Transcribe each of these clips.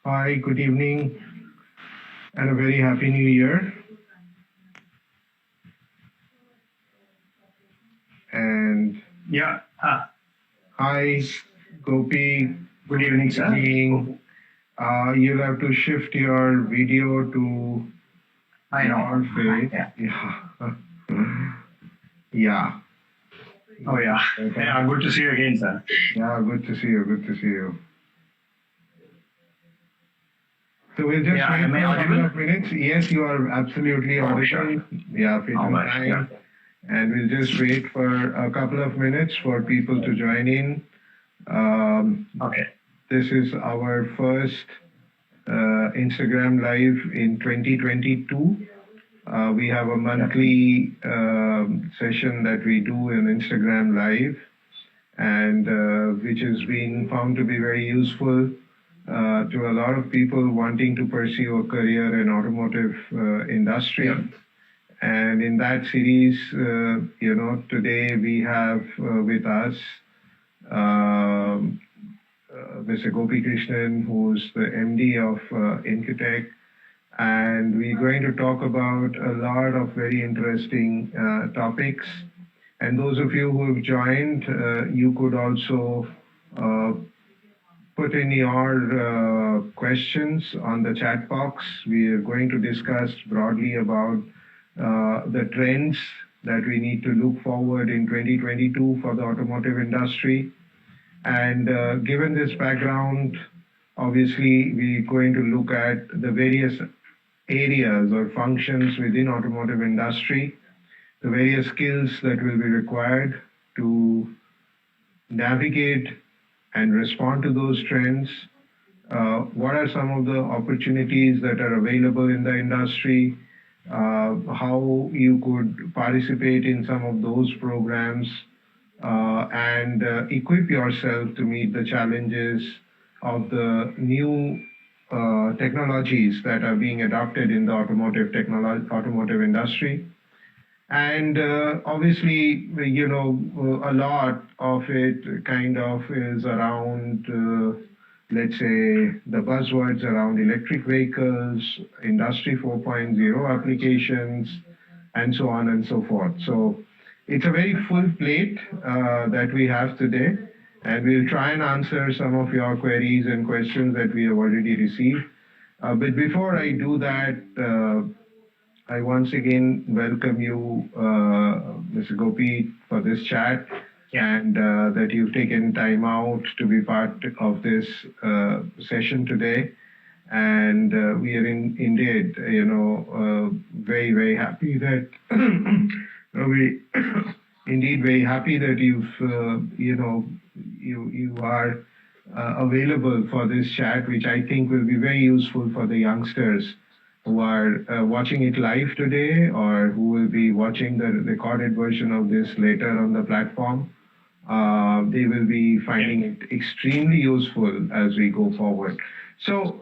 Hi, good evening, and a very happy new year. And Yeah. hi, Gopi. Good evening, sir. Evening. You'll have to shift your video to I know. your face. Yeah. Yeah. Oh, yeah. Okay. Yeah, good to see you again, sir. Yeah, good to see you. Good to see you. So we'll just Yeah, wait am for I a couple audible? of minutes. Yes, you are absolutely Oh, audible. sure. Yeah, fit All on right. Yeah. time. And we'll just wait for a couple of minutes for people to join in. Okay. This is our first Instagram Live in 2022. We have a monthly session that we do in Instagram Live, and which has been found to be very useful to a lot of people wanting to pursue a career in automotive industry. Yeah. And in that series, today we have with us Mr. Gopi Krishnan, who's the MD of Incotech, and we're going to talk about a lot of very interesting topics. And those of you who have joined, you could also put in your questions on the chat box. We are going to discuss broadly about the trends that we need to look forward in 2022 for the automotive industry. And given this background, obviously, we're going to look at the various areas or functions within automotive industry, the various skills that will be required to navigate and respond to those trends. What are some of the opportunities that are available in the industry? How you could participate in some of those programs and equip yourself to meet the challenges of the new technologies that are being adopted in the automotive industry. And obviously, a lot of it kind of is around, let's say, the buzzwords around electric vehicles, Industry 4.0 applications, and so on and so forth. So it's a very full plate that we have today, and we'll try and answer some of your queries and questions that we have already received. But before I do that, I once again welcome you, Mr. Gopi, for this chat, and that you've taken time out to be part of this session today. And we are indeed, very, very happy that we indeed very happy that you are available for this chat, which I think will be very useful for the youngsters who are watching it live today or who will be watching the recorded version of this later on the platform. They will be finding it extremely useful as we go forward. So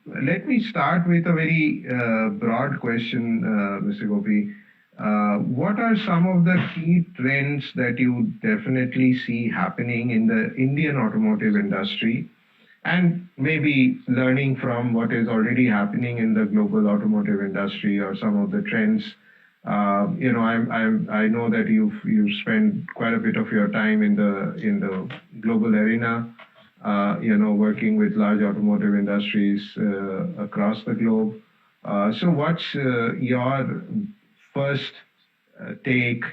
let me start with a very broad question, Mr. Gopi. What are some of the key trends that you definitely see happening in the Indian automotive industry? And maybe learning from what is already happening in the global automotive industry or some of the trends. I know that you've spent quite a bit of your time in the global arena, working with large automotive industries across the globe. So what's your first take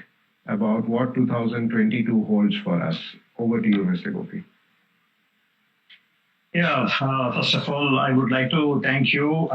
about what 2022 holds for us? Over to you, Mr. Gopi. Yeah, first of all, I would like to thank you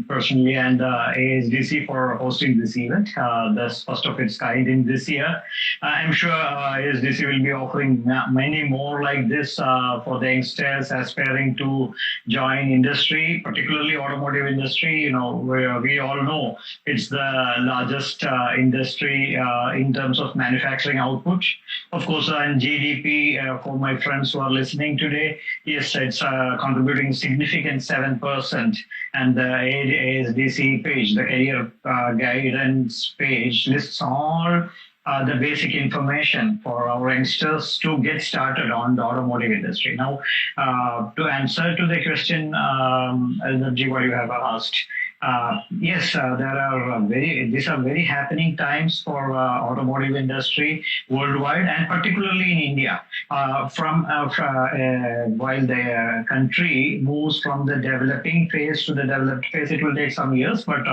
personally and ASDC for hosting this event. That's first of its kind in this year. I'm sure ASDC will be offering many more like this for the youngsters aspiring to join industry, particularly automotive industry. We all know it's the largest industry in terms of manufacturing output. Of course, in GDP, for my friends who are listening today, yes, it's contributing significant 7%, and the ASDC page, the career guidance page, lists all the basic information for our youngsters to get started on the automotive industry. Now, to answer to the question, Energy, what you have asked, yes, there are these are very happening times for automotive industry worldwide and particularly in India. While the country moves from the developing phase to the developed phase, it will take some years, but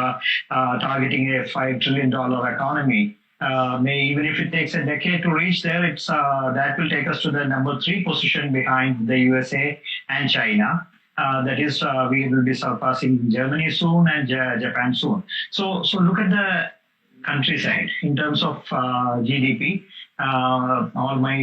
targeting a $5 trillion economy. Even if it takes a decade to reach there, that will take us to the number 3 position behind the USA and China. That is, we will be surpassing Germany soon and Japan soon. So look at the countryside in terms of GDP. All my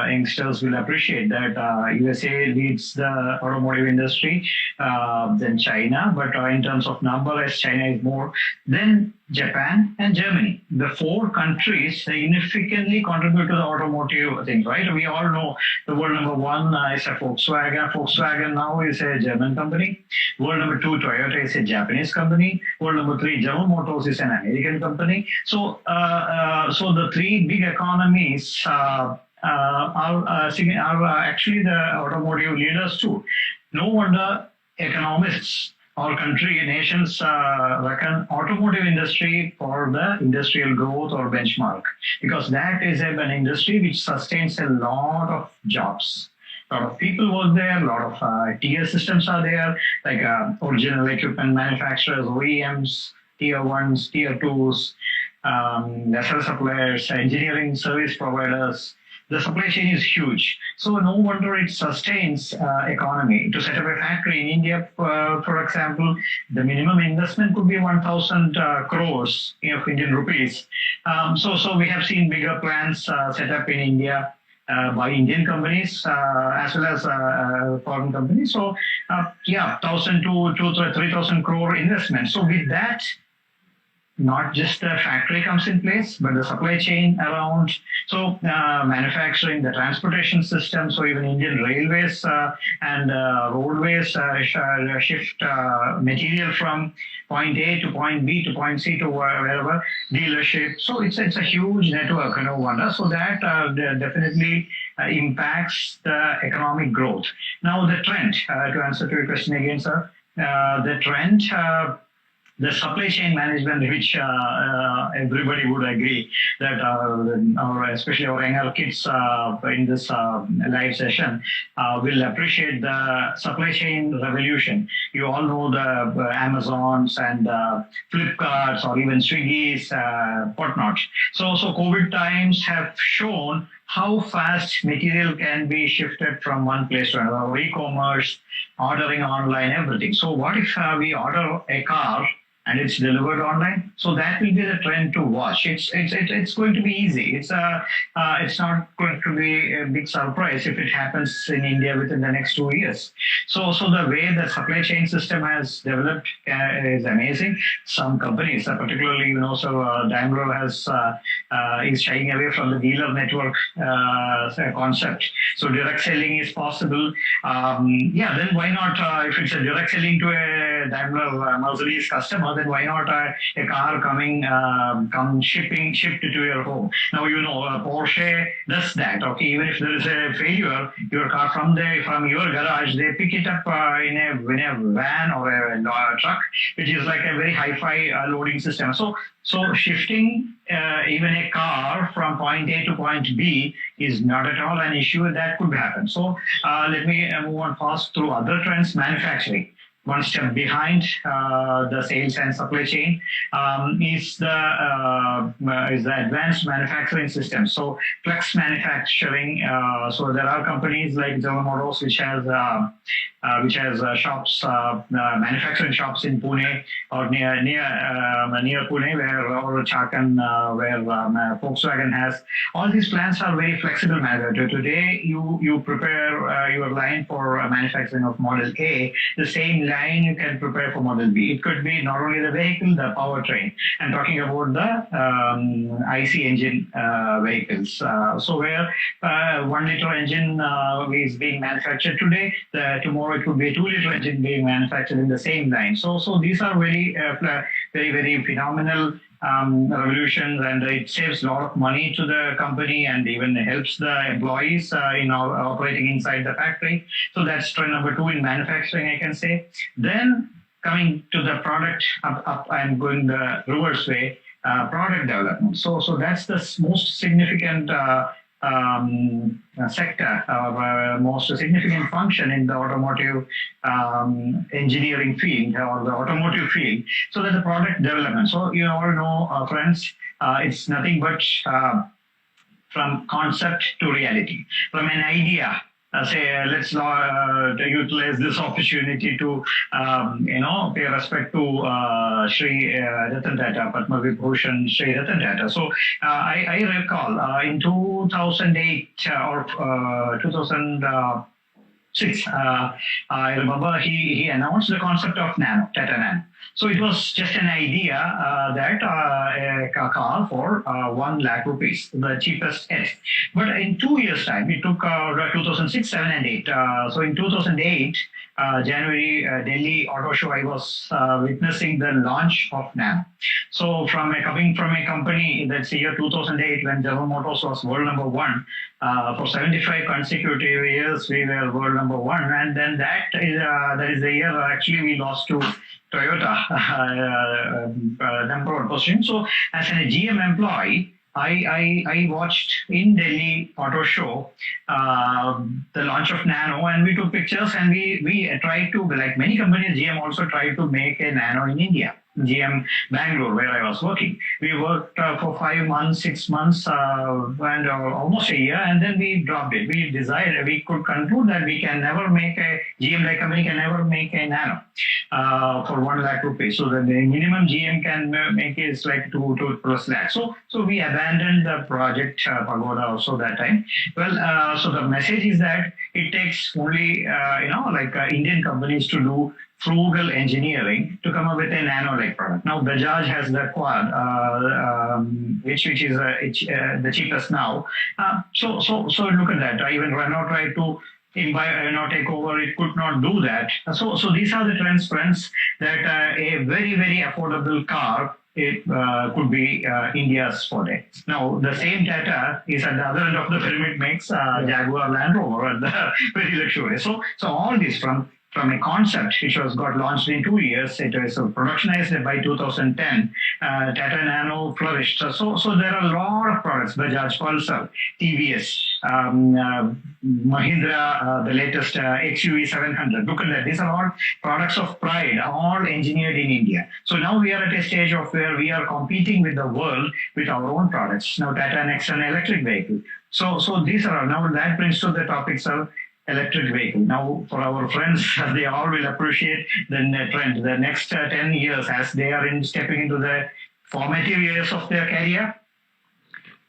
youngsters will appreciate that USA leads the automotive industry, then China, but in terms of number, as China is more, then Japan and Germany. The 4 countries significantly contribute to the automotive thing, right? We all know the world number 1 is a Volkswagen. Volkswagen now is a German company. World number 2, Toyota, is a Japanese company. World number 3, General Motors, is an American company. So the 3 big economies are actually the automotive leaders too. No wonder economists or nations reckon automotive industry for the industrial growth or benchmark, because that is an industry which sustains a lot of jobs. A lot of people work there, a lot of tier systems are there, like original equipment manufacturers, OEMs, tier 1s, tier 2s, lesser suppliers, engineering service providers. The supply chain is huge. So no wonder it sustains economy. To set up a factory in India, for example, the minimum investment could be 1,000 crores of Indian rupees. So we have seen bigger plants set up in India by Indian companies as well as foreign companies. So 1,000 to 3,000 crore investment. So with that, not just the factory comes in place, but the supply chain around. So manufacturing, the transportation system, so even Indian railways and roadways shift material from point A to point B to point C to wherever, dealership. So it's a huge network, no wonder. So that definitely impacts the economic growth. Now the trend, to answer to your question again, sir, the trend, the supply chain management, which everybody would agree that, especially our younger kids in this live session, will appreciate the supply chain revolution. You all know the Amazons and Flipkarts or even Swiggy's, whatnot. So COVID times have shown how fast material can be shifted from one place to another, e-commerce, ordering online, everything. So what if we order a car and it's delivered online? So that will be the trend to watch. It's going to be easy. It's not going to be a big surprise if it happens in India within the next 2 years. So the way the supply chain system has developed is amazing. Some companies, particularly Daimler is shying away from the dealer network concept. So direct selling is possible. Then why not? If it's a direct selling to a Daimler Mercedes customer, then why not a car shipped to your home? Now Porsche does that. Okay, even if there is a failure, your car from your garage, they pick it up in a van or a truck, which is like a very hi-fi loading system. So shifting even a car from point A to point B is not at all an issue that could happen. So let me move on fast through other trends. Manufacturing, one step behind the sales and supply chain, is the advanced manufacturing system. So flex manufacturing. So there are companies like General Motors which has shops, manufacturing shops in Pune or near Pune, or Chakan, where Volkswagen has. All these plants are very flexible manner. Today, you prepare your line for manufacturing of Model A. The same line you can prepare for Model B. It could be not only the vehicle, the powertrain. I'm talking about the IC engine vehicles. So where 1 liter engine is being manufactured today, tomorrow tomorrow it could be a 2-liter engine being manufactured in the same line. So these are very phenomenal revolutions, and it saves a lot of money to the company and even helps the employees in operating inside the factory. So that's trend number 2 in manufacturing, I can say. Then coming to the product, up I'm going the reverse way, product development. So that's the most significant sector, most significant function in the automotive engineering field or the automotive field. So that's the product development. So you all know, friends, it's nothing but from concept to reality, from an idea. Say, let's utilize this opportunity to, pay respect to Sri Ratan Tata, Padma Vibhushan Sri Ratan Tata. So I recall in 2008 or 2006, I remember he announced the concept of Nano, Tata Nano. So it was just an idea that a car for 1 lakh rupees, the cheapest yet. But in 2 years' time, it took 2006, 7, and 8. So in 2008, January, Delhi Auto Show, I was witnessing the launch of Nano. So coming from a company that's the year 2008, when General Motors was world number 1, for 75 consecutive years, we were world number 1. And then that is the year actually we lost to Toyota, number 1 position. So as a GM employee, I watched in Delhi Auto Show the launch of Nano, and we took pictures, and we tried to, like many companies, GM also tried to make a Nano in India. GM Bangalore, where I was working. We worked for 5 months, 6 months, and almost a year, and then we dropped it. We could conclude that we can never make a GM-like company can never make a Nano for 1 lakh rupees. So the minimum GM can make is like 2 plus lakhs. So we abandoned the project Pagoda also that time. Well, so the message is that it takes only Indian companies to do frugal engineering to come up with a nano-like product. Now Bajaj has the Quad, which is the cheapest now. So look at that. Even Renault tried to take over. It could not do that. So these are the trends, friends. That a very very affordable car. It could be India's forte. Now, the same Tata is at the other end of the pyramid, makes Jaguar Land Rover at the very luxurious. So all this from a concept which got launched in 2 years, it was productionized by 2010. Tata Nano flourished. So there are a lot of products: Bajaj Pulsar, TVS, Mahindra, the latest XUV 700. Look at that. These are all products of pride, all engineered in India. So now we are at a stage of where we are competing with the world with our own products. Now Tata Nexon electric vehicle. So these are now that brings to the topics of electric vehicle. Now, for our friends, they all will appreciate the trend. The next 10 years, as they are stepping into the formative years of their career,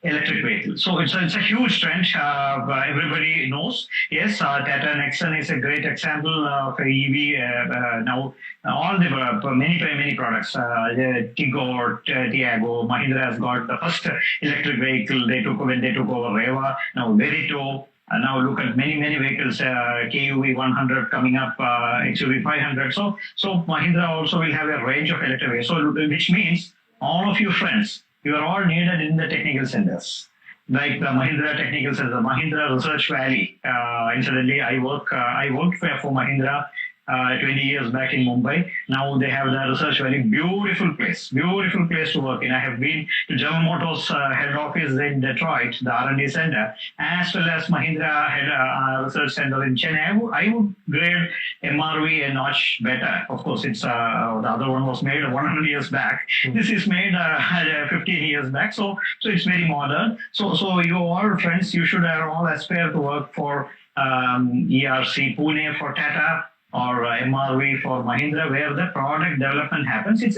electric vehicle. So it's a huge trend. Everybody knows. Yes, Tata Nexon is a great example of EV. Now, all the many products. Tigor, Tiago, Mahindra has got the first electric vehicle when they took over Reva. Now, Verito. Now look at many vehicles, KUV 100 coming up, XUV 500. So Mahindra also will have a range of electric vehicles. So which means all of you friends, you are all needed in the technical centers, like the Mahindra Technical Center, the Mahindra Research Valley. Incidentally, I worked for Mahindra 20 years back in Mumbai. Now they have the Research Valley, beautiful place to work in. I have been to General Motors head office in Detroit, the R&D center, as well as Mahindra head research center in Chennai. I would grade MRV a notch better. Of course, it's the other one was made 100 years back. This is made 15 years back. So it's very modern. So you all friends, you should all aspire to work for ERC Pune for Tata, or MRV for Mahindra, where the product development happens. I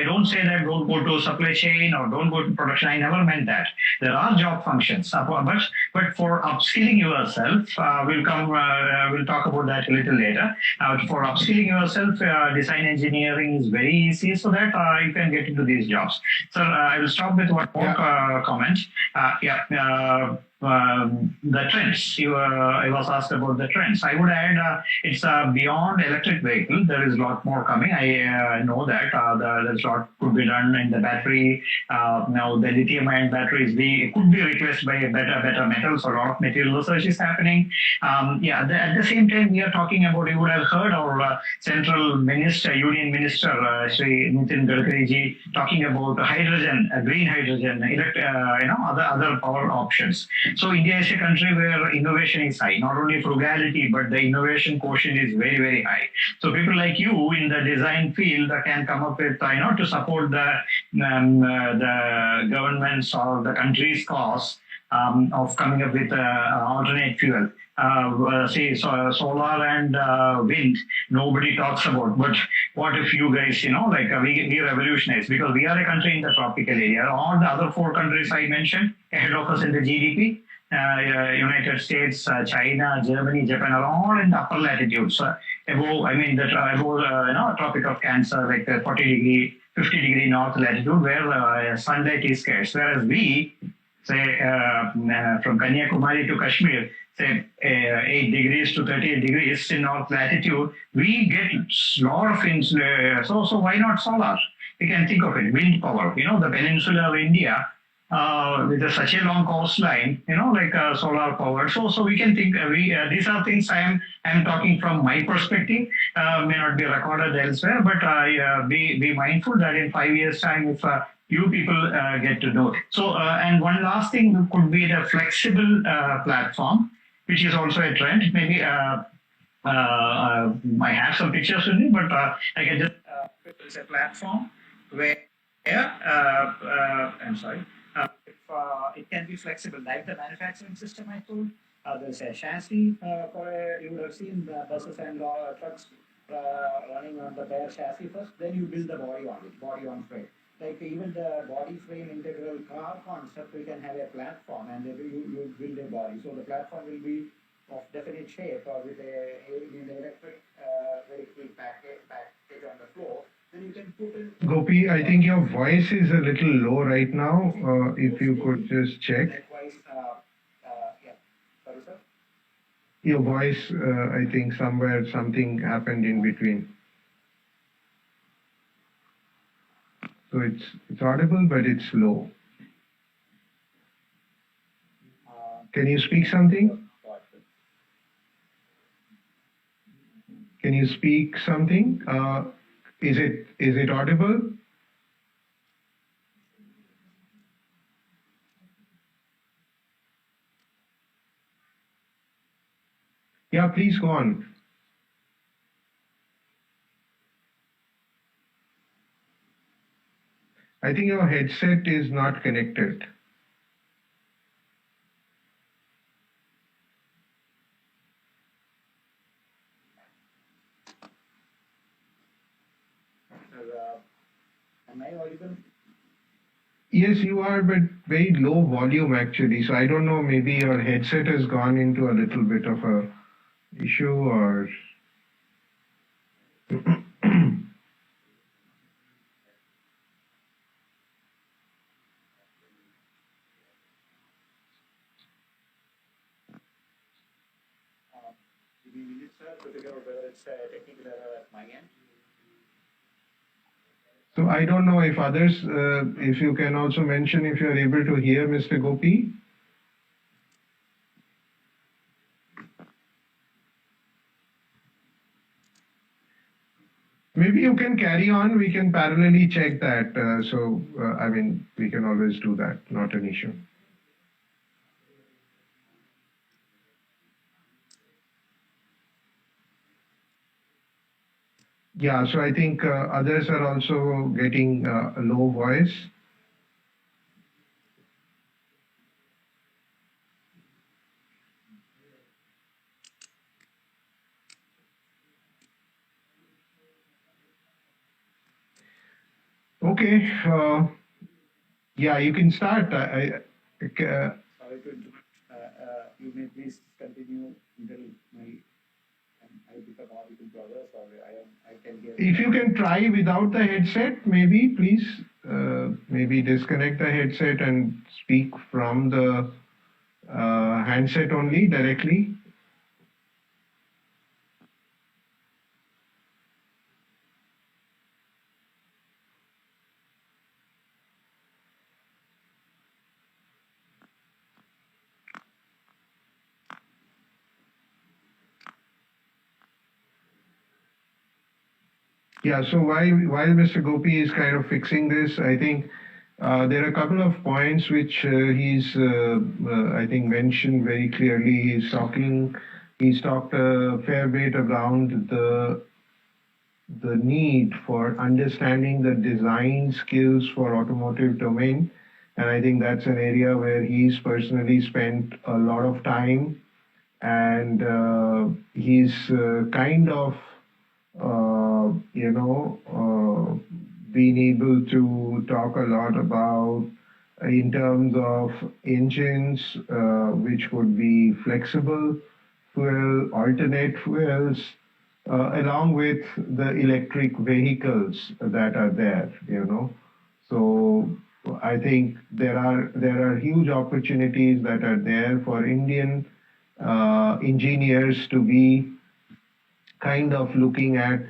don't say that don't go to supply chain or don't go to production. I never meant that. There are job functions, but for upskilling yourself, we'll talk about that a little later. For upskilling yourself, design engineering is very easy, so that you can get into these jobs. So I will stop with one more comment. the trends. I was asked about the trends. I would add it's beyond electric vehicle. There is a lot more coming. I know that there's a lot could be done in the battery. Now the lithium-ion batteries could be replaced by better metals. A lot of material research is happening. At the same time, we are talking about. You would have heard our central minister, union minister, Shri Nitin Gadkari ji, talking about hydrogen, green hydrogen, other power options. So India is a country where innovation is high, not only frugality, but the innovation quotient is very, very high. So people like you in the design field can come up with, to support the government's or the country's cause of coming up with alternate fuel. Solar and wind, nobody talks about. But what if you guys, we revolutionize, because we are a country in the tropical area. All the other four countries I mentioned, ahead of us in the GDP, United States, China, Germany, Japan are all in the upper latitudes. Above Tropic of Cancer, like the 40 degree, 50 degree north latitude, where sunlight is scarce. Whereas we, say, from Kanyakumari to Kashmir, say 8 degrees to 38 degrees in north latitude, we get a lot of things. So why not solar? We can think of it, wind power. The peninsula of India, with such a long coastline, solar power. So we can think. These are things I'm talking from my perspective. May not be recorded elsewhere, but be mindful that in 5 years' time, if you people get to know it. So, and one last thing could be the flexible platform, which is also a trend. Maybe I have some pictures with me, but I can just it's a platform where I'm sorry. It can be flexible, like the manufacturing system I told. There's a chassis you would have seen the buses and trucks running on the bare chassis first. Then you build the body on it, body on frame. Like even the body frame integral car concept, we can have a platform and you build a body. So the platform will be of definite shape or with an electric vehicle package on the floor. Then you can put in. Gopi, I think your voice is a little low right now. If you could just check. Likewise, sorry, sir. Your voice, I think somewhere something happened in between. So it's audible, but it's low. Can you speak something? Can you speak something? Is it audible? Yeah, please go on. I think your headset is not connected. Am I audible? Yes, you are, but very low volume actually. So I don't know, maybe your headset has gone into a little bit of a issue or. Give me a minute, sir, to figure out whether it's a technical error at my end. So I don't know if others, if you can also mention if you are able to hear Mr. Gopi. Maybe you can carry on. We can parallelly check that. I mean, we can always do that. Not an issue. Yeah, so I think others are also getting a low voice. Okay, yeah, you can start. Sorry to interrupt. You may please continue until I become audible to others, or I can hear. If you can try without the headset, maybe please maybe disconnect the headset and speak from the handset only directly. Yeah, so while Mr. Gopi is kind of fixing this, I think there are a couple of points which I think, mentioned very clearly. He's talked a fair bit around the need for understanding the design skills for automotive domain. And I think that's an area where he's personally spent a lot of time, and he's kind of being able to talk a lot about in terms of engines, which would be flexible fuel, alternate fuels, along with the electric vehicles that are there, So I think there are huge opportunities that are there for Indian engineers to be kind of looking at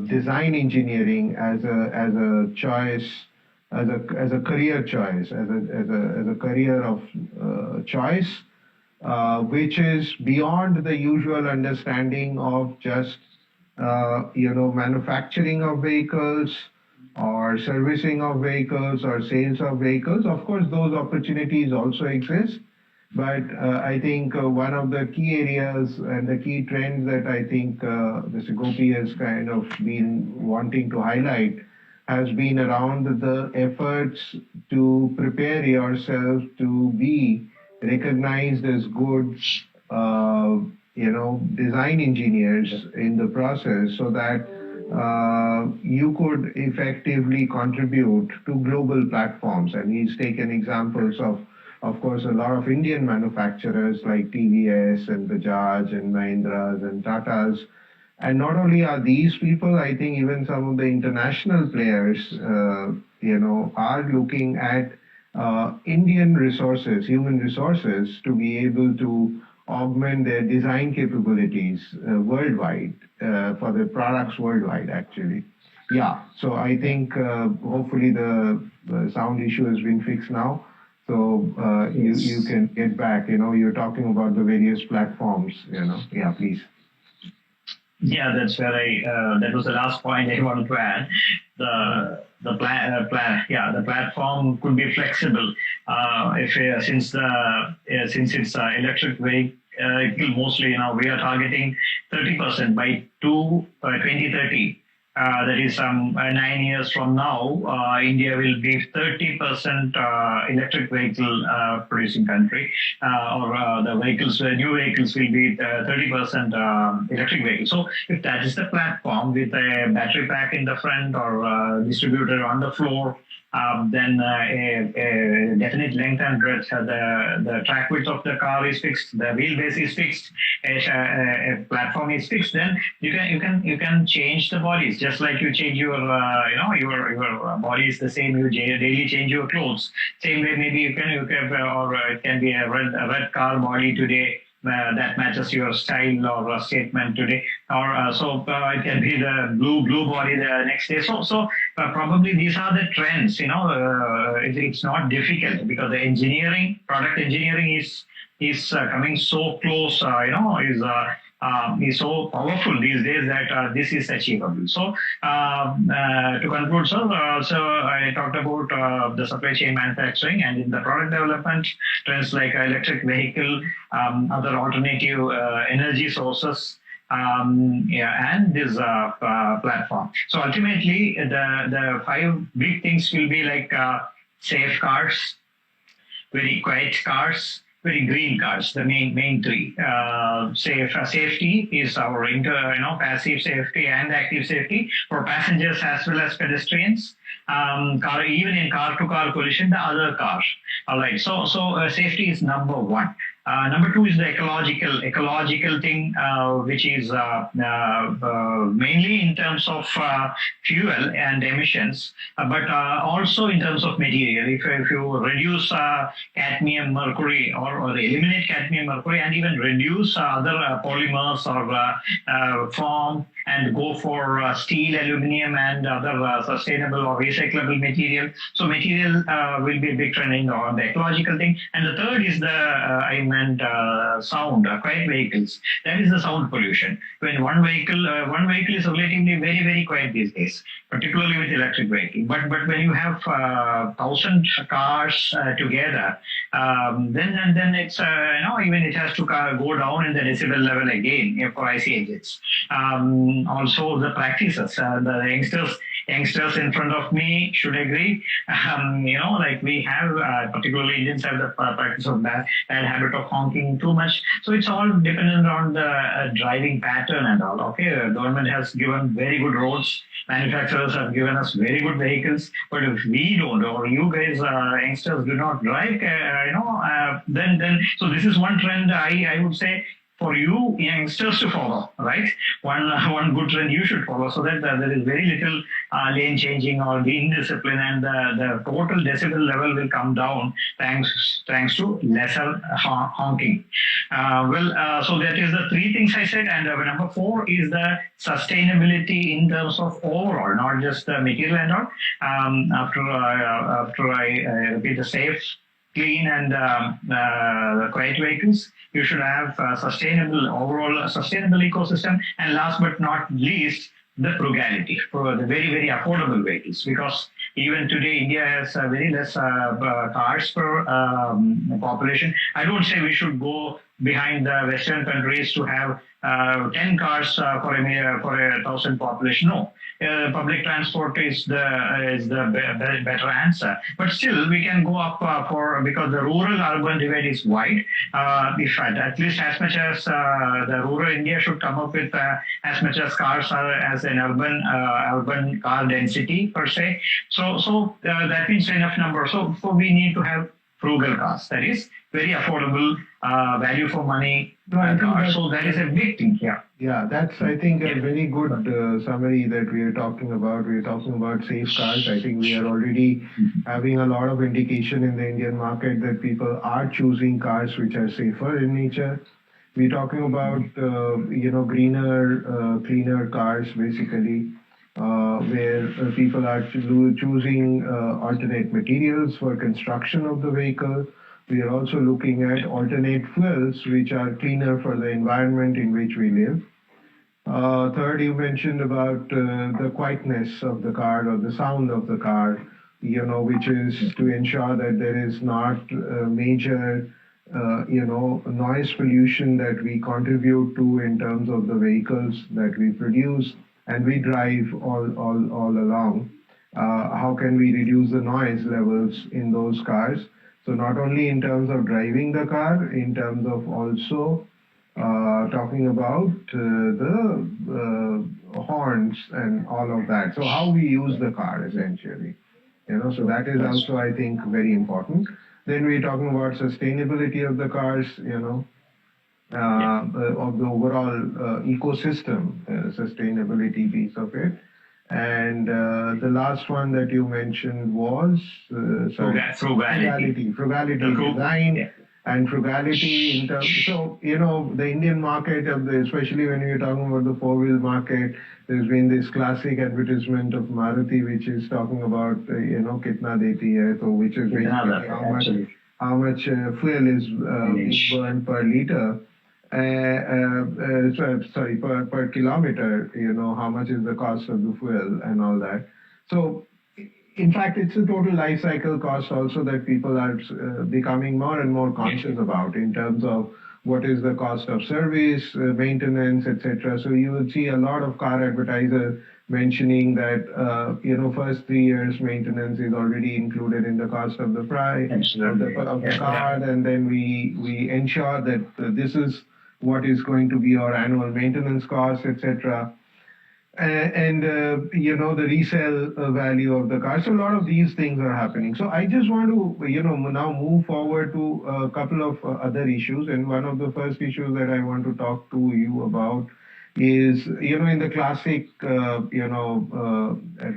design engineering as a choice, as a career choice, as a career of choice, which is beyond the usual understanding of just manufacturing of vehicles or servicing of vehicles or sales of vehicles. Of course, those opportunities also exist. But I think one of the key areas and the key trends that I think Mr. Gopi has kind of been wanting to highlight has been around the efforts to prepare yourself to be recognized as good, design engineers in the process, so that you could effectively contribute to global platforms. And he's taken examples of course, a lot of Indian manufacturers like TVS and Bajaj and Mahindras and Tatas. And not only are these people, I think even some of the international players, are looking at Indian resources, human resources, to be able to augment their design capabilities worldwide, for their products worldwide, actually. Yeah, so I think hopefully the sound issue has been fixed now. So you can get back, you're talking about the various platforms, Yeah, please. Yeah, that was the last point I wanted to add. The platform could be flexible. If since it's electric vehicle, mostly, we are targeting 30% by 2030. That is 9 years from now, India will be 30% electric vehicle producing country, or the new vehicles will be 30% electric vehicles. So if that is the platform with a battery pack in the front or distributor on the floor, then a definite length and breadth, the track width of the car is fixed, the wheelbase is fixed, a platform is fixed. Then you can change the bodies, just like you change your your body is the same. You daily change your clothes. Same way, maybe you can or it can be a red car body today. That matches your style or statement today, or it can be the blue body the next day. So probably these are the trends. It's not difficult, because the product engineering is coming so close. Is so powerful these days that this is achievable. So to conclude, sir, so I talked about the supply chain manufacturing, and in the product development, trends like electric vehicle, other alternative energy sources, and this platform. So ultimately, the five big things will be like safe cars, very quiet cars, very green cars, the main three. Safety is our passive safety and active safety for passengers as well as pedestrians. even in car-to-car collision, the other car. All right. So safety is number one. Number two is the ecological thing, which is mainly in terms of fuel and emissions, but also in terms of material. If you reduce cadmium, mercury, or eliminate cadmium, mercury, and even reduce other polymers or foam, and go for steel, aluminum, and other sustainable or recyclable material. So material will be a big trend on the ecological thing. And the third is sound, quiet vehicles. That is the sound pollution. When one vehicle is relatively very, very quiet these days, particularly with electric vehicle. But when you have 1,000 cars together, then it's even it has to go down in the decibel level again for IC engines. Also the practices, the youngsters in front of me should agree. Like we have, particularly Indians have the practice of bad habit of honking too much. So it's all dependent on the driving pattern and all. Okay, the government has given very good roads. Manufacturers have given us very good vehicles, but if we don't, or you guys, youngsters, do not drive, then so this is one trend I would say for you youngsters to follow, right? One good trend you should follow, so that there is very little lane changing or the indiscipline, and the total decibel level will come down thanks to lesser honking. So that is the three things I said, and number four is the sustainability in terms of overall, not just the material and all. After I repeat, the safe, clean, and the quiet vehicles, you should have overall sustainable ecosystem, and last but not least, the frugality for the very, very affordable vehicles, because even today India has very less cars per population. I don't say we should go behind the Western countries to have 10 cars for a 1,000 population. No, public transport is the better answer. But still, we can go up because the rural-urban divide is wide. If at least as much as the rural India should come up with as much as cars as an urban car density per se. So that means enough number. So we need to have frugal cars. That is very affordable, value for money cars. So that is a big thing here. Yeah, that's, I think, a very good summary that we are talking about. We are talking about safe cars. I think we are already having a lot of indication in the Indian market that people are choosing cars which are safer in nature. We're talking about, greener, cleaner cars, basically, where people are choosing alternate materials for construction of the vehicle. We are also looking at alternate fuels which are cleaner for the environment in which we live. Third, you mentioned about the quietness of the car or the sound of the car, which is to ensure that there is not major, noise pollution that we contribute to in terms of the vehicles that we produce and we drive all along. How can we reduce the noise levels in those cars? So not only in terms of driving the car, in terms of also talking about the horns and all of that. So how we use the car essentially, so that is also, I think, very important. Then we're talking about sustainability of the cars, of the overall ecosystem, sustainability piece of it. And the last one that you mentioned was frugality design and frugality in terms. So the Indian market, especially when you're talking about the four-wheel market, there's been this classic advertisement of Maruti, which is talking about kitna deti hai, so which is basically how much fuel is burned per liter. Per kilometer, how much is the cost of the fuel and all that. So, in fact, it's a total life cycle cost also that people are becoming more and more conscious about in terms of what is the cost of service, maintenance, etc. So you will see a lot of car advertisers mentioning that, first 3 years maintenance is already included in the cost of the price of the car, and then we ensure that this is what is going to be our annual maintenance cost, etc. the resale value of the car. So a lot of these things are happening. So I just want to now move forward to a couple of other issues, and one of the first issues that I want to talk to you about is in the classic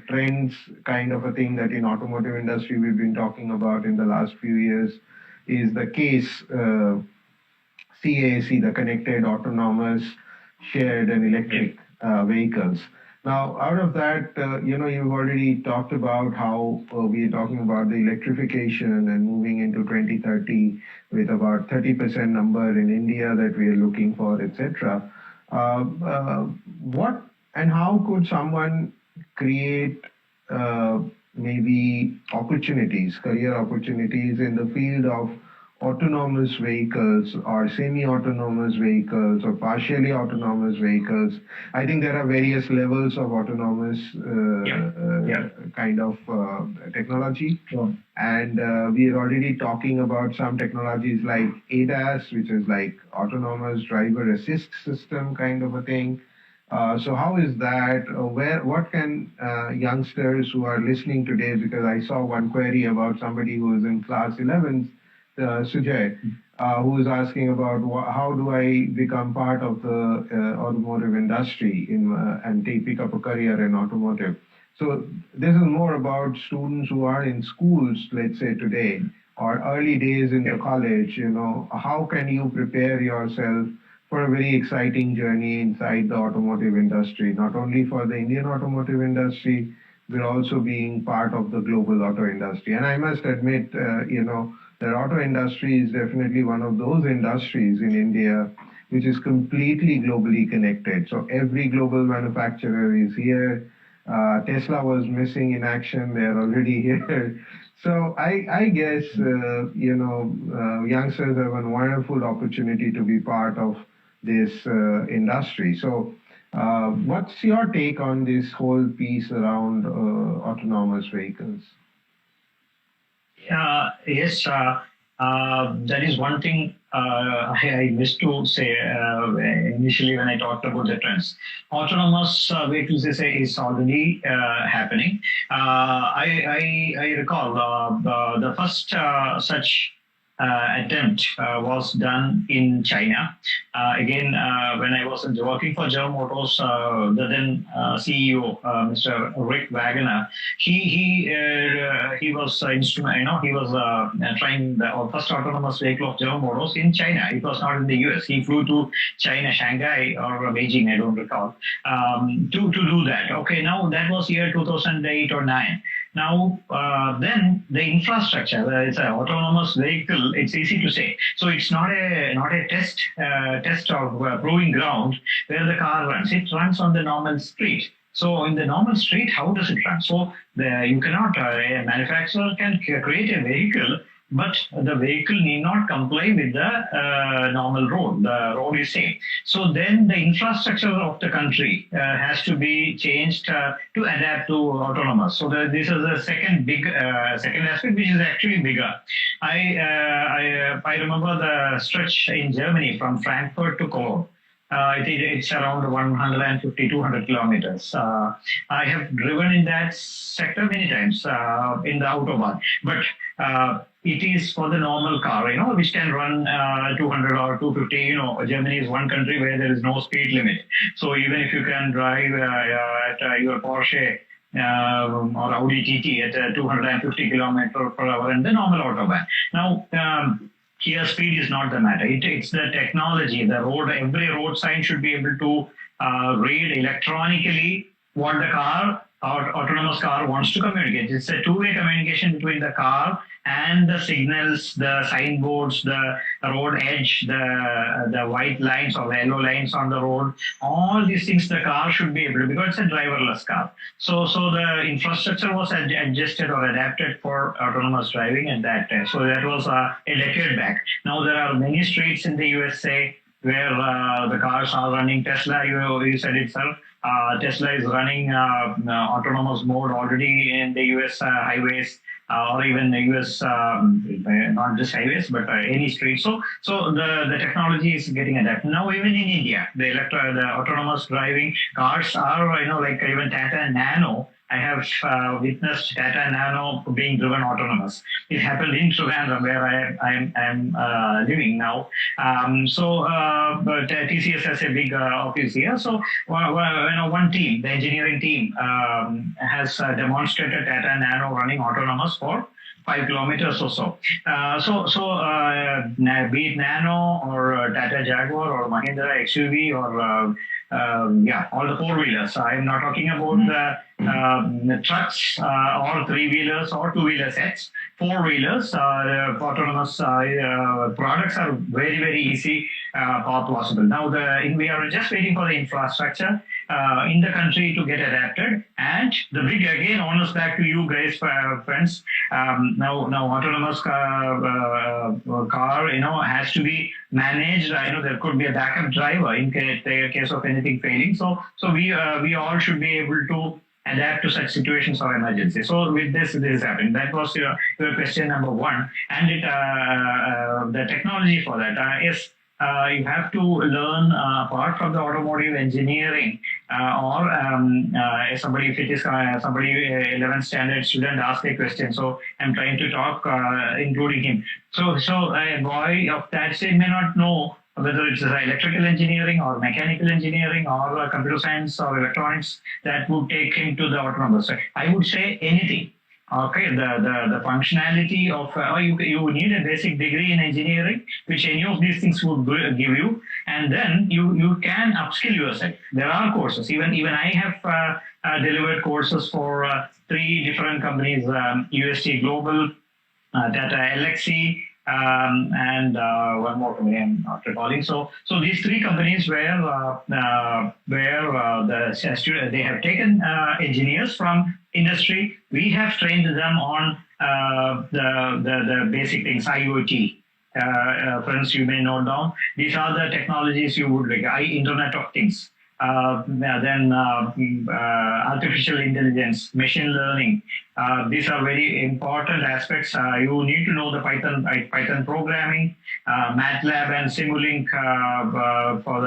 trends kind of a thing that in automotive industry we've been talking about in the last few years is the case CAC, the connected autonomous shared and electric vehicles. Now, out of that, you've already talked about how we are talking about the electrification and moving into 2030 with about 30% number in India that we are looking for, etc. What and how could someone create maybe opportunities, career opportunities in the field of autonomous vehicles or semi-autonomous vehicles or partially autonomous vehicles? I think there are various levels of autonomous kind of technology. Sure. And we are already talking about some technologies like ADAS, which is like autonomous driver assist system kind of a thing. So how is that? What can youngsters who are listening today, because I saw one query about somebody who is in class 11, Sujay, who is asking about how do I become part of the automotive industry and pick up a career in automotive. So this is more about students who are in schools, let's say today, or early days in the college. How can you prepare yourself for a very exciting journey inside the automotive industry, not only for the Indian automotive industry, but also being part of the global auto industry. And I must admit, the auto industry is definitely one of those industries in India which is completely globally connected. So every global manufacturer is here. Tesla was missing in action. They're already here. So I guess, youngsters have a wonderful opportunity to be part of this industry. So what's your take on this whole piece around autonomous vehicles? Yes, that is one thing I missed to say initially when I talked about the trends. Autonomous vehicles is already happening. I recall the first such attempt was done in China. Again, when I was working for General Motors, the then CEO, Mr. Rick Wagoner, he was instrument. He was trying the first autonomous vehicle of General Motors in China. It was not in the US. He flew to China, Shanghai or Beijing, I don't recall, to do that. Okay, now that was year 2008 or 9. Now, then the infrastructure, it's an autonomous vehicle, it's easy to say. So it's not a test or proving ground where the car runs. It runs on the normal street. So in the normal street, how does it run? So you cannot, a manufacturer can create a vehicle, but the vehicle need not comply with the normal road. The road is safe. So then the infrastructure of the country has to be changed to adapt to autonomous. So this is the second aspect, which is actually bigger. I remember the stretch in Germany from Frankfurt to Cologne. It's around 150, 200 kilometers. I have driven in that sector many times in the Autobahn, but it is for the normal car, which can run 200 or 250. Germany is one country where there is no speed limit. So even if you can drive at your Porsche or Audi TT at 250 kilometers per hour in the normal Autobahn. Now, here speed is not the matter. It's the technology. The road, every road sign should be able to read electronically what the car or autonomous car wants to communicate. It's a two-way communication between the car and the signals, the signboards, the road edge, the white lines or the yellow lines on the road. All these things the car should be able to, because it's a driverless car. So the infrastructure was adjusted or adapted for autonomous driving at that time. So that was a decade back. Now there are many streets in the USA where the cars are running. Tesla, you said itself. Tesla is running autonomous mode already in the US highways. or even the US, not just highways, but any street. So the technology is getting adapted. Now even in India, the autonomous driving cars are, like even Tata Nano. I have witnessed Tata Nano being driven autonomous. It happened in Trivandrum, where I am living now. But TCS has a big office here. So one team, the engineering team, has demonstrated Tata Nano running autonomous for 5 kilometers or so. Be it Nano or Tata Jaguar or Mahindra XUV or all the four-wheelers. I'm not talking about the trucks or three-wheelers or two-wheeler sets. Four-wheelers, autonomous products are very, very easy possible. Now, we are just waiting for the infrastructure in the country to get adapted. And the big, again, honors back to you guys, friends. Now autonomous car, has to be managed. There could be a backup driver in case of anything failing. So we all should be able to adapt to such situations or emergency. So with this is happening. That was your question number one. And the technology for that is, you have to learn apart from the automotive engineering or somebody, if it is somebody 11th standard student asked a question, so I'm trying to talk including him. So a boy of that stage may not know whether it's electrical engineering or mechanical engineering or computer science or electronics that would take him to the autonomous. I would say anything. Okay, the functionality of you need a basic degree in engineering, which any of these things would give you, and then you can upskill yourself. There are courses. Even I have delivered courses for 3 different companies: UST Global, Tata LXC, and one more company I'm not recalling. So these 3 companies where they have taken engineers from industry. We have trained them on the basic things, IoT. Friends, you may note down. These are the technologies you would like. Internet of Things. Then artificial intelligence, machine learning. These are very important aspects. You need to know the Python programming, MATLAB and Simulink for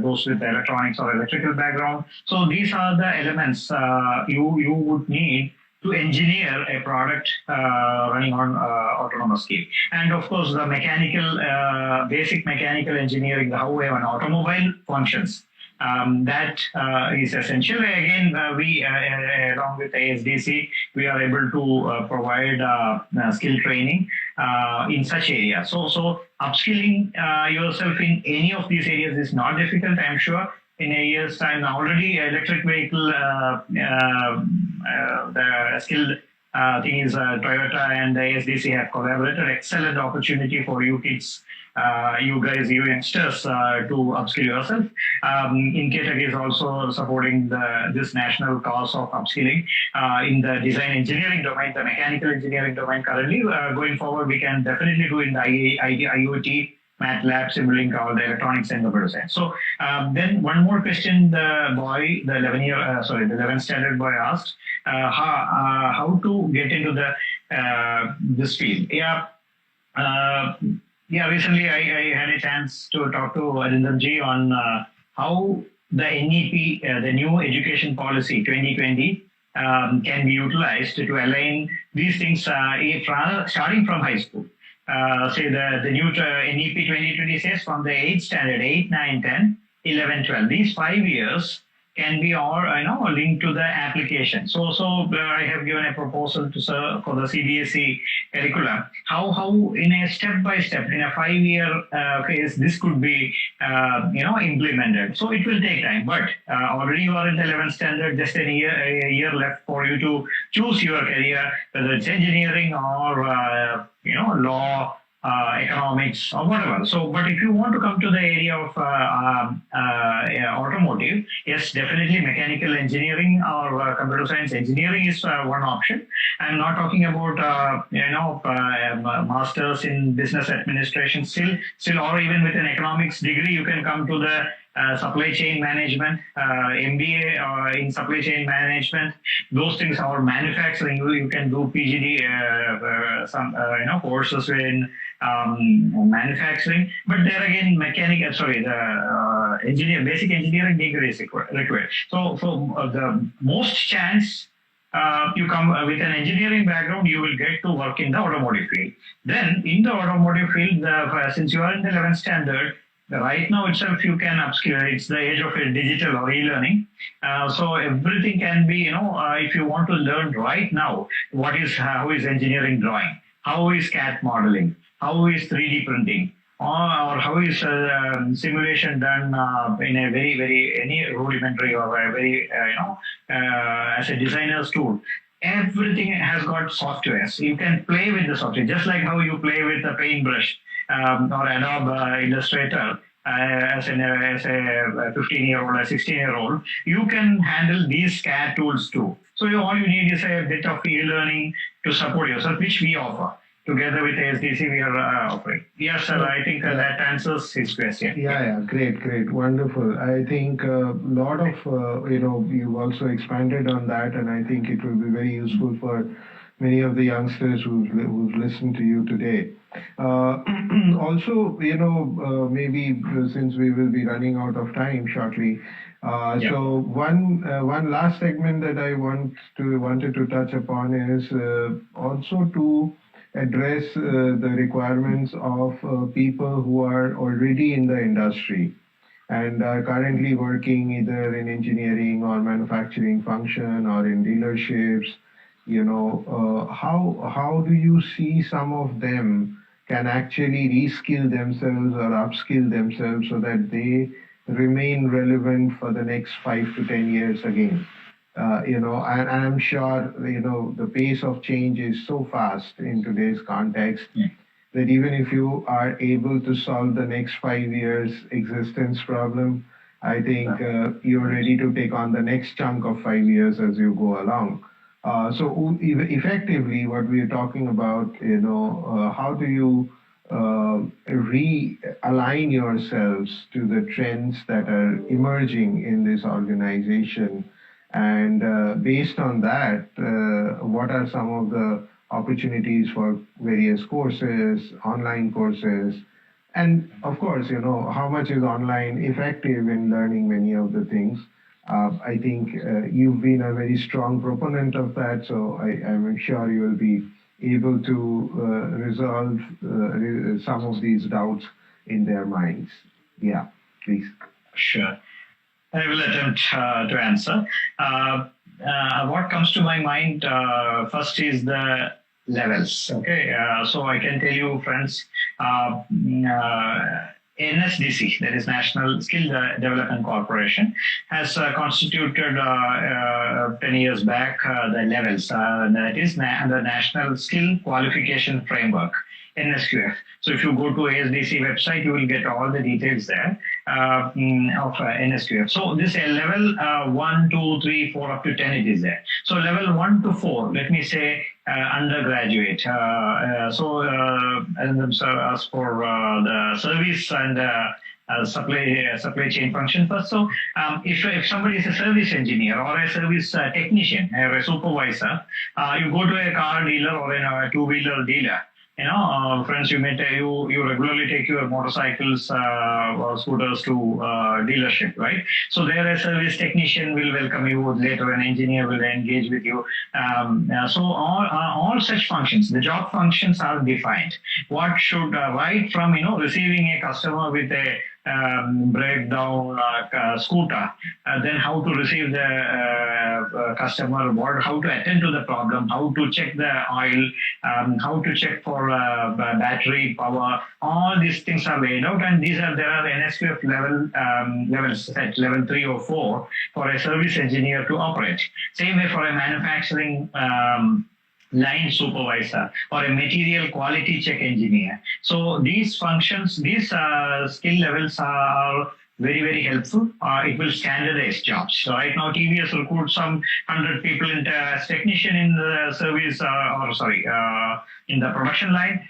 those with electronics or electrical background. So these are the elements you would need to engineer a product running on autonomous scale. And of course, the basic mechanical engineering, how an automobile functions. That is essential. Again, we, along with ASDC, we are able to provide skill training in such areas. So upskilling yourself in any of these areas is not difficult, I'm sure. In a year's time, already electric vehicle, the skill thing is Toyota and the ASDC have collaborated. Excellent opportunity for you kids, you guys, you youngsters, to upskill yourself. InKTech is also supporting this national cause of upskilling in the design engineering domain, the mechanical engineering domain currently. Going forward, we can definitely do in the IoT, MATLAB, Simulink, or the electronics and computer science. So then one more question the 11th standard boy asked, how to get into this field. Recently I had a chance to talk to Arindamji on how the NEP, the new education policy 2020, can be utilized to align these things starting from high school. Say the new NEP 2020 says from the 8th standard, 8, 9, 10, 11, 12. These 5 years can be all linked to the application. So I have given a proposal for the CBSE curriculum. How in a step-by-step, in a 5-year phase, this could be implemented. So it will take time, but already you are in the 11th standard, just a year left for you to choose your career, whether it's engineering or law, economics, or whatever. So, but if you want to come to the area of automotive, yes, definitely mechanical engineering or computer science engineering is one option. I'm not talking about masters in business administration. Still, or even with an economics degree, you can come to the supply chain management, MBA in supply chain management. Those things are manufacturing. You can do PGD, some courses in manufacturing. But there again, basic engineering degree is required. So the most chance. You come with an engineering background, you will get to work in the automotive field. Then in the automotive field, since you are in the 11th standard, right now itself you can upskill. It's the age of digital or e-learning. So everything can be, if you want to learn right now, how is engineering drawing? How is CAD modeling? How is 3D printing? Or how is simulation done in a any rudimentary or a very, as a designer's tool. Everything has got software. So you can play with the software, just like how you play with a paintbrush or Adobe Illustrator. As a 15-year-old, a 16-year-old, you can handle these CAD tools too. So all you need is a bit of e-learning to support yourself, which we offer. Together with ASDC, we are offering. Yes, sir, I think that answers his question. Yeah, great, wonderful. I think a lot of, you've also expanded on that, and I think it will be very useful for many of the youngsters who've listened to you today. Also, maybe since we will be running out of time shortly, so one last segment that I wanted to touch upon is also to address the requirements of people who are already in the industry and are currently working either in engineering or manufacturing function or in dealerships. How do you see some of them can actually reskill themselves or upskill themselves so that they remain relevant for the next 5 to 10 years again? And I'm sure, the pace of change is so fast in today's context that even if you are able to solve the next 5 years existence problem, I think you're ready to take on the next chunk of 5 years as you go along. So effectively, what we're talking about, how do you realign yourselves to the trends that are emerging in this organization? And based on that, what are some of the opportunities for various courses, online courses? And of course, how much is online effective in learning many of the things? I think you've been a very strong proponent of that, so I'm sure you will be able to resolve some of these doubts in their minds. Yeah, please. Sure. I will attempt to answer. What comes to my mind first is the levels. Okay, so I can tell you, friends, NSDC, that is National Skill Development Corporation, has constituted 10 years back the levels. That is the National Skill Qualification Framework, NSQF. So if you go to ASDC website, you will get all the details there of NSQF. So this level 1, 2, 3, 4 up to 10 it is there. So level 1 to 4, let me say undergraduate. So as for the service and supply chain function first. So if somebody is a service engineer or a service technician or a supervisor, you go to a car dealer or a two-wheeler dealer. Friends, you regularly take your motorcycles or scooters to dealership, right? So there a service technician will welcome you. Later, an engineer will engage with you. So all such functions, the job functions are defined. What should right from receiving a customer with a breakdown scooter, then how to receive the customer, how to attend to the problem, how to check the oil, how to check for battery power. All these things are laid out, and there are NSQF levels at level 3 or 4 for a service engineer to operate. Same way for a manufacturing line supervisor or a material quality check engineer. So these functions, these skill levels are very, very helpful. It will standardize jobs. So right now, TVS recruits some 100 people as technician in the service, in the production line.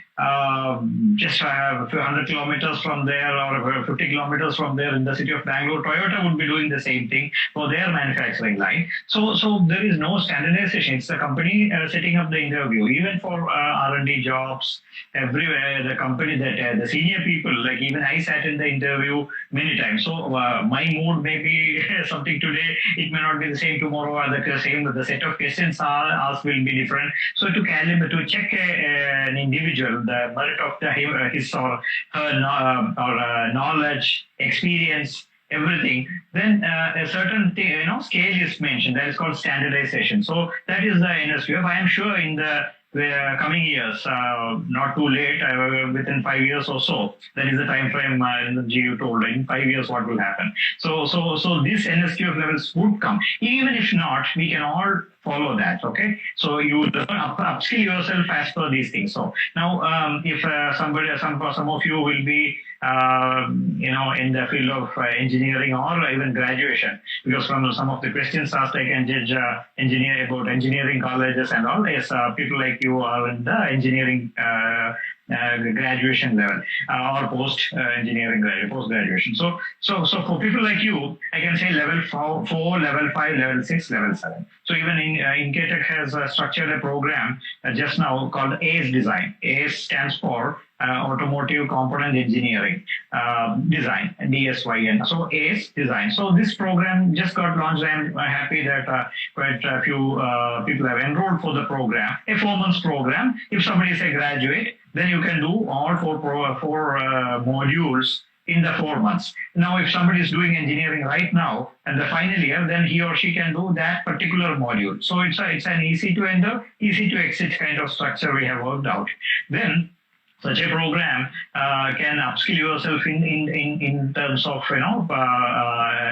just a few 100 kilometers from there or 50 kilometers from there in the city of Bangalore, Toyota would be doing the same thing for their manufacturing line. So there is no standardization. It's the company setting up the interview, even for R&D jobs everywhere. The company that the senior people, like even I sat in the interview many times. So my mood may be something today, it may not be the same tomorrow, or the same. The set of questions asked will be different. So to calibrate, to check an individual, the merit of his or her knowledge, experience, everything, then a certain scale is mentioned. That is called standardization. So that is the NSQF. I am sure in the coming years, not too late, within 5 years or so, that is the time frame you told. In 5 years, what will happen? So these NSQF levels would come. Even if not, we can all follow that. Okay, so you upskill yourself as per these things. So now, if some of you will be in the field of engineering or even graduation, because from some of the questions asked, I can judge engineering colleges and all. Yes, people like you are in the engineering graduation level or post graduation. So for people like you, I can say level 4, level 5, level 6, level 7. So even InCATech has structured a program just now called ACE Design. ACE stands for Automotive Component Engineering Design, DSYN. So ACE Design. So this program just got launched. I'm happy that quite a few people have enrolled for the program. A 4 months program. If somebody is a graduate, then you can do all four modules in the 4 months. Now, if somebody is doing engineering right now at the final year, then he or she can do that particular module. So it's an easy to enter, easy to exit kind of structure we have worked out. Then such a program can upskill yourself in terms of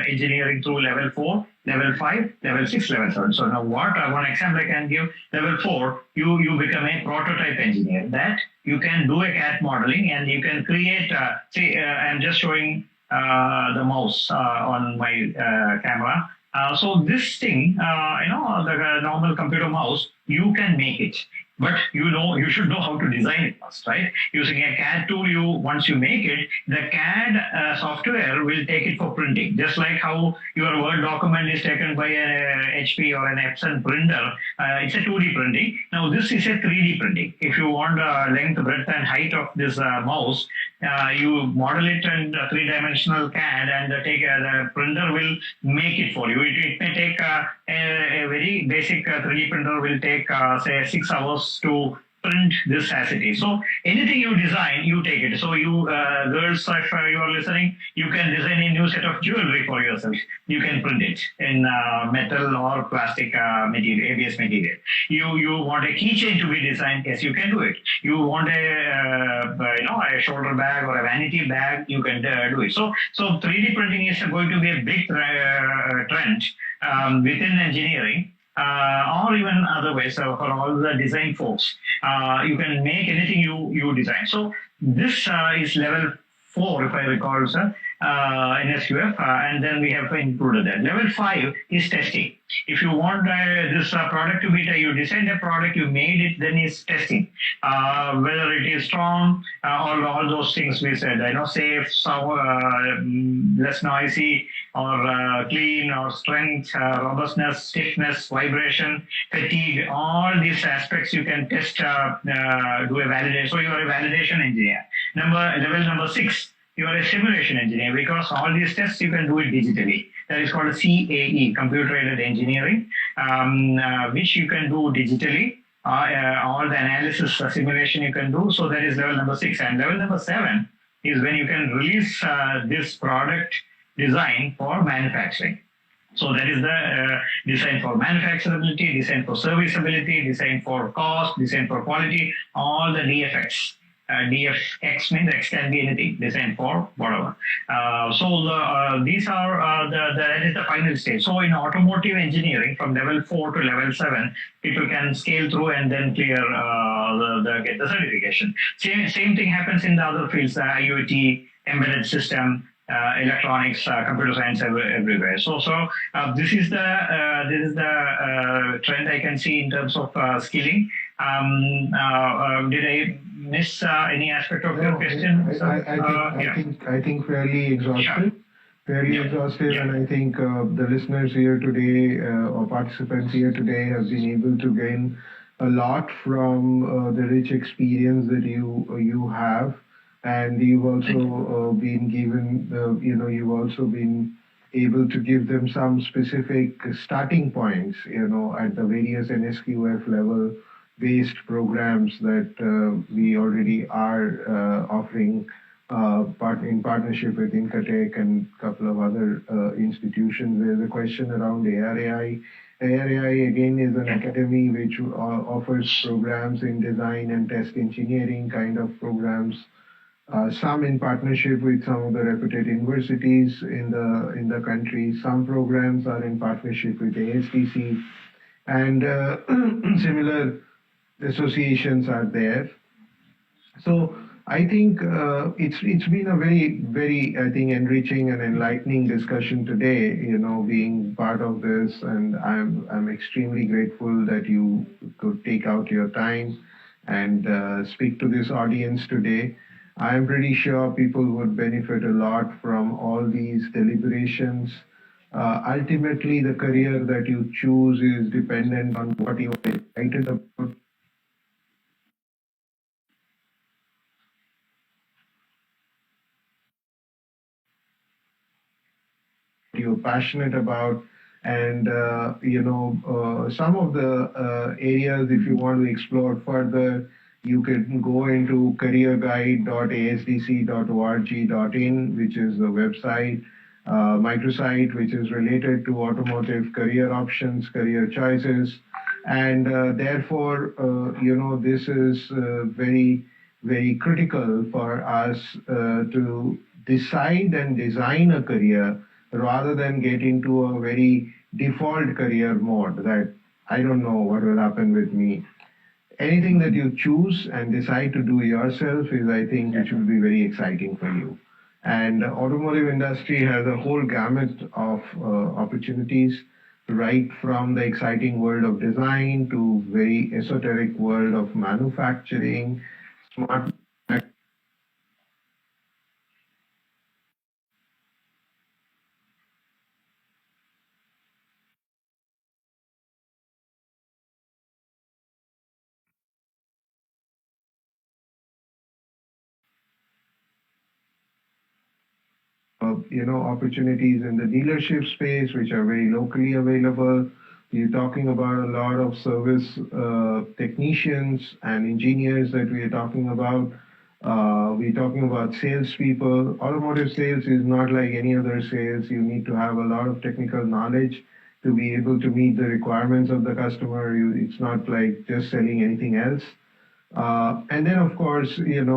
engineering through level 4, level 5, level 6, level 7. So now one example I can give, level 4, you become a prototype engineer. That you can do a CAD modeling and you can create, I'm just showing the mouse on my camera. So this thing, the normal computer mouse, you can make it. But you should know how to design it first, right? Using a CAD tool, once you make it, the CAD software will take it for printing. Just like how your Word document is taken by a HP or an Epson printer, it's a 2D printing. Now this is a 3D printing. If you want length, breadth, and height of this mouse, you model it in 3-dimensional CAD, and the printer will make it for you. It may take a very basic 3D printer will take say 6 hours to print this as it is. So anything you design, you take it. So you girls, if you are listening, you can design a new set of jewelry for yourself. You can print it in metal or plastic material, ABS material. You want a keychain to be designed, yes, you can do it. You want a shoulder bag or a vanity bag, you can do it. So 3D printing is going to be a big trend within engineering. Or even other ways, so for all the design folks, you can make anything you design. So this is level 4, if I recall, sir, NSQF, and then we have included that. Level 5 is testing. If you want this product to be, you designed a product, you made it, then it's testing. Whether it is strong, all those things we said, safe, less noisy, or clean, or strength, robustness, stiffness, vibration, fatigue, all these aspects you can test, do a validation. So you are a validation engineer. Level number 6, you are a simulation engineer, because all these tests you can do it digitally. That is called CAE, Computer-Aided Engineering, which you can do digitally. All the analysis simulation you can do. So that is level number 6. And level number 7 is when you can release this product design for manufacturing. So that is the design for manufacturability, design for serviceability, design for cost, design for quality, all the DFX. DFX means X can be anything, design for whatever. These are that is the final stage. So in automotive engineering, from level 4 to level 7, people can scale through and then clear get the certification. Same thing happens in the other fields, IoT, embedded system, electronics, computer science, everywhere. So this is the trend I can see in terms of skilling. Did I miss any aspect of your question? I think fairly exhaustive. Sure. Fairly exhaustive, and I think the listeners here today or participants here today have been able to gain a lot from the rich experience that you have, and you've also been given, you've also been able to give them some specific starting points, at the various NSQF level based programs that we already are offering in partnership with Incotec and a couple of other institutions. There's a question around ARAI. ARAI again is an academy which offers programs in design and test engineering kind of programs. Some in partnership with some of the reputed universities in the country. Some programs are in partnership with ASDC, and similar associations are there. So I think it's been a very I think enriching and enlightening discussion today. Being part of this, and I'm extremely grateful that you could take out your time and speak to this audience today. I'm pretty sure people would benefit a lot from all these deliberations. Ultimately, the career that you choose is dependent on what you are excited about. You're passionate about, and some of the areas, if you want to explore further, you can go into careerguide.asdc.org.in, which is the website, microsite, which is related to automotive career options, career choices, and therefore, this is very critical for us to decide and design a career rather than get into a very default career mode that I don't know what will happen with me. Anything that you choose and decide to do yourself is, I think, it should be very exciting for you. And the automotive industry has a whole gamut of opportunities, right from the exciting world of design to very esoteric world of manufacturing, smart. Opportunities in the dealership space, which are very locally available. We're talking about a lot of service technicians and engineers that we are talking about. We're talking about salespeople. Automotive sales is not like any other sales. You need to have a lot of technical knowledge to be able to meet the requirements of the customer. It's not like just selling anything else. And then, of course, there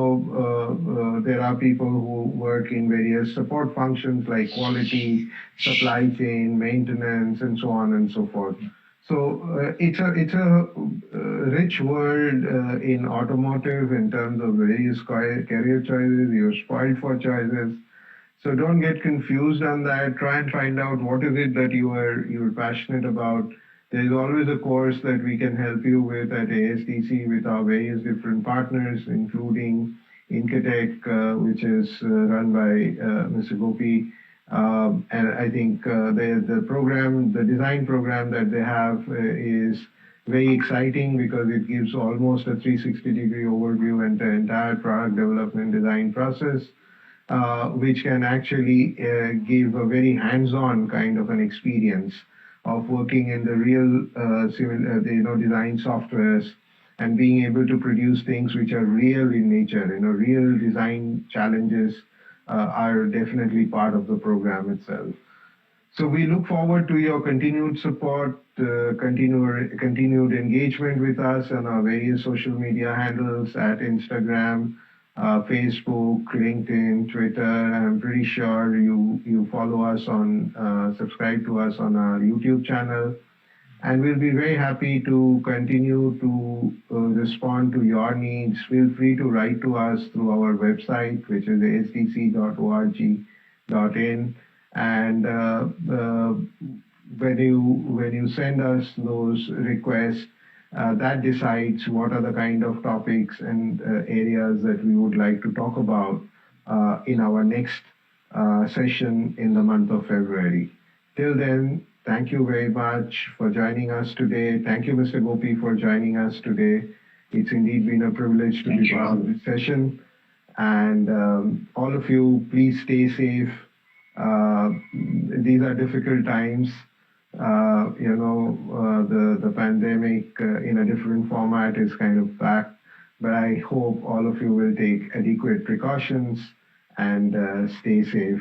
are people who work in various support functions like quality, supply chain, maintenance, and so on and so forth. So it's a rich world in automotive in terms of various career choices. You're spoiled for choices. So don't get confused on that. Try and find out what is it that you're passionate about. There's always a course that we can help you with at ASDC with our various different partners, including Incotec, which is run by Mr. Gopi. And I think the program, the design program that they have is very exciting because it gives almost a 360-degree overview and the entire product development design process, which can actually give a very hands-on kind of an experience of working in the real design softwares and being able to produce things which are real in nature. Real design challenges are definitely part of the program itself. So we look forward to your continued support, continued engagement with us on our various social media handles at Instagram, Facebook, LinkedIn, Twitter. I'm pretty sure you follow us on, subscribe to us on our YouTube channel. And we'll be very happy to continue to respond to your needs. Feel free to write to us through our website, which is asdc.org.in. And when you send us those requests, that decides what are the kind of topics and areas that we would like to talk about in our next session in the month of February. Till then, thank you very much for joining us today. Thank you, Mr. Gopi, for joining us today. It's indeed been a privilege to be part of this session. And all of you, please stay safe. These are difficult times. The pandemic in a different format is kind of back, but I hope all of you will take adequate precautions and stay safe.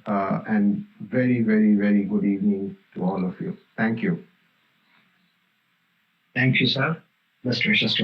And very, very, very good evening to all of you. Thank you. Thank you, sir. Best wishes to